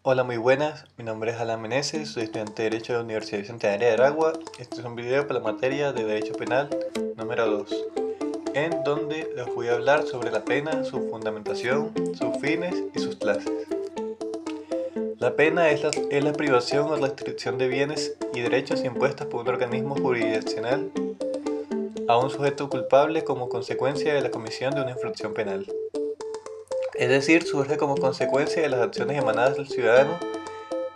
Hola, muy buenas. Mi nombre es Alan Meneses, soy estudiante de Derecho de la Universidad Bicentenaria de Aragua. Este es un video para la materia de Derecho Penal número 2, en donde les voy a hablar sobre la pena, su fundamentación, sus fines y sus clases. La pena es la privación o restricción de bienes y derechos impuestas por un organismo jurisdiccional a un sujeto culpable como consecuencia de la comisión de una infracción penal. Es decir, surge como consecuencia de las acciones emanadas del ciudadano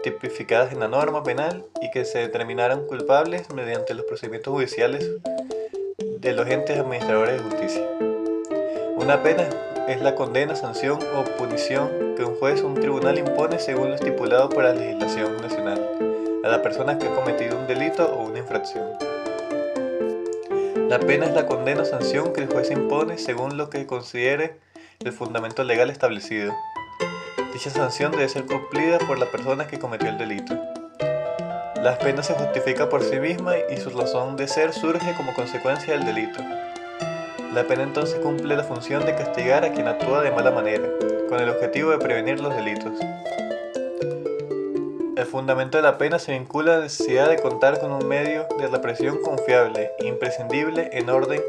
tipificadas en la norma penal y que se determinaron culpables mediante los procedimientos judiciales de los entes administradores de justicia. Una pena es la condena, sanción o punición que un juez o un tribunal impone según lo estipulado por la legislación nacional a la persona que ha cometido un delito o una infracción. La pena es la condena o sanción que el juez impone según lo que considere el fundamento legal establecido. Dicha sanción debe ser cumplida por la persona que cometió el delito. La pena se justifica por sí misma y su razón de ser surge como consecuencia del delito. La pena entonces cumple la función de castigar a quien actúa de mala manera, con el objetivo de prevenir los delitos. El fundamento de la pena se vincula a la necesidad de contar con un medio de represión confiable e imprescindible en orden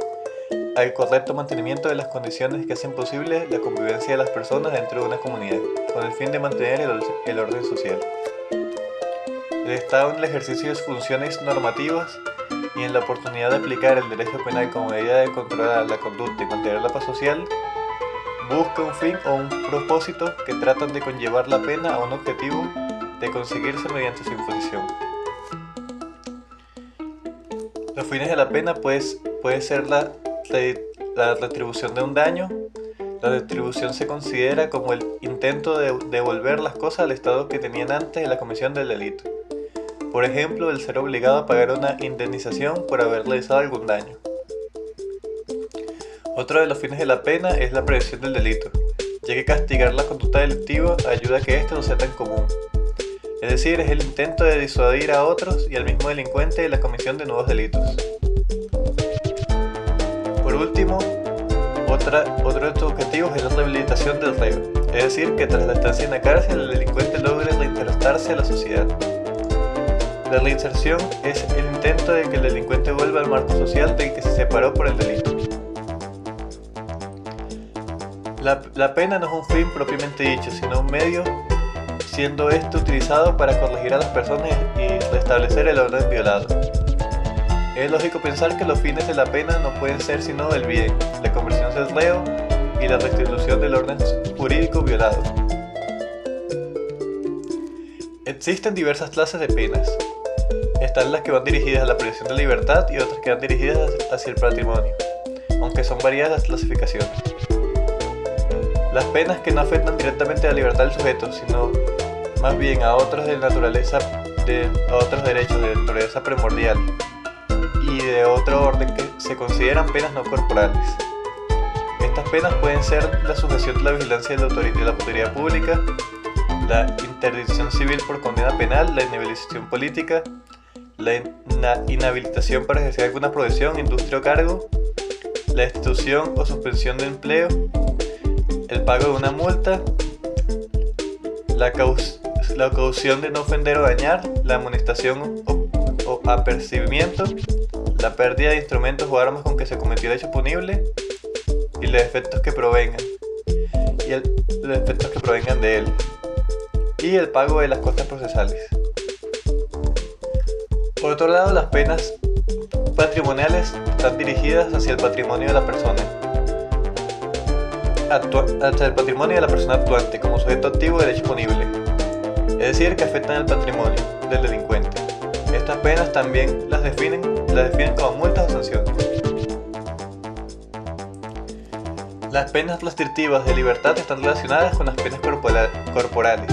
al correcto mantenimiento de las condiciones que hacen posible la convivencia de las personas dentro de una comunidad, con el fin de mantener el orden social. El Estado, en el ejercicio de sus funciones normativas y en la oportunidad de aplicar el derecho penal como medida de controlar la conducta y mantener la paz social, busca un fin o un propósito que tratan de conllevar la pena a un objetivo de conseguirse mediante su imposición. Los fines de la pena puede ser la retribución de un daño. La retribución se considera como el intento de devolver las cosas al estado que tenían antes de la comisión del delito. Por ejemplo, el ser obligado a pagar una indemnización por haber realizado algún daño. Otro de los fines de la pena es la prevención del delito, ya que castigar la conducta delictiva ayuda a que éste no sea tan común. Es decir, es el intento de disuadir a otros y al mismo delincuente de la comisión de nuevos delitos. Por último, otro de estos objetivos es la rehabilitación del reo, es decir, que tras la estancia en la cárcel el delincuente logre reinsertarse a la sociedad. La reinserción es el intento de que el delincuente vuelva al marco social del que se separó por el delito. La pena no es un fin propiamente dicho, sino un medio, siendo este utilizado para corregir a las personas y restablecer el orden violado. Es lógico pensar que los fines de la pena no pueden ser sino el bien, la conversión del reo y la restitución del orden jurídico violado. Existen diversas clases de penas. Están las que van dirigidas a la privación de libertad y otras que van dirigidas hacia el patrimonio, aunque son variadas las clasificaciones. Las penas que no afectan directamente a la libertad del sujeto, sino más bien a otros de naturaleza, a otros derechos de naturaleza primordial y de otro orden que se consideran penas no corporales. Estas penas pueden ser la sujeción de la vigilancia de la autoridad pública, la interdicción civil por condena penal, la inhabilitación política, la inhabilitación para ejercer alguna profesión, industria o cargo, la destitución o suspensión de empleo, el pago de una multa, la caución de no ofender o dañar, la amonestación o apercibimiento, la pérdida de instrumentos o armas con que se cometió el hecho punible y los efectos que provengan de él, y el pago de las costas procesales. Por otro lado, las penas patrimoniales están dirigidas hacia el patrimonio de la persona, hacia el patrimonio de la persona actuante como sujeto activo del hecho punible, es decir, que afectan el patrimonio del delincuente. Estas penas también las definen como multas o sanciones. Las penas restrictivas de libertad están relacionadas con las penas corporales,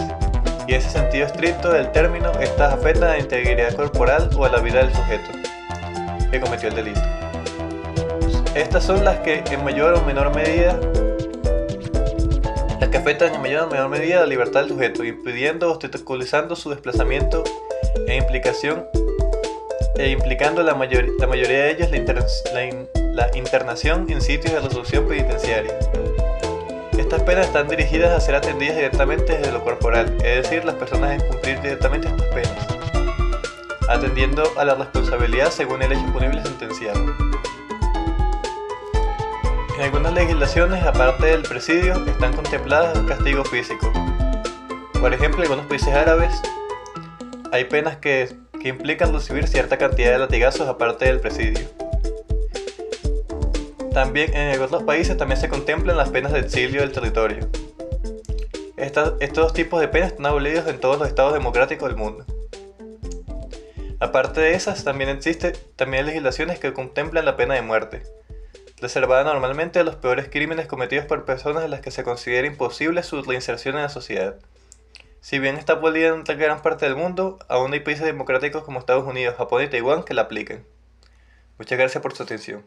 y en ese sentido estricto del término, estas afectan a la integridad corporal o a la vida del sujeto que cometió el delito. Estas son las que afectan en mayor o menor medida la libertad del sujeto, impidiendo o obstaculizando su desplazamiento implicando la mayoría de ellas la internación en sitios de resolución penitenciaria. Estas penas están dirigidas a ser atendidas directamente desde lo corporal, es decir, las personas deben cumplir directamente estas penas, atendiendo a la responsabilidad según el hecho punible sentenciado. En algunas legislaciones, aparte del presidio, están contempladas el castigo físico. Por ejemplo, en algunos países árabes hay penas que implican recibir cierta cantidad de latigazos aparte del presidio. También en otros países también se contemplan las penas de exilio del territorio. Estos dos tipos de penas están abolidos en todos los estados democráticos del mundo. Aparte de esas, también existen legislaciones que contemplan la pena de muerte, reservada normalmente a los peores crímenes cometidos por personas en las que se considera imposible su reinserción en la sociedad. Si bien está abolida en gran parte del mundo, aún hay países democráticos como Estados Unidos, Japón y Taiwán que la aplican. Muchas gracias por su atención.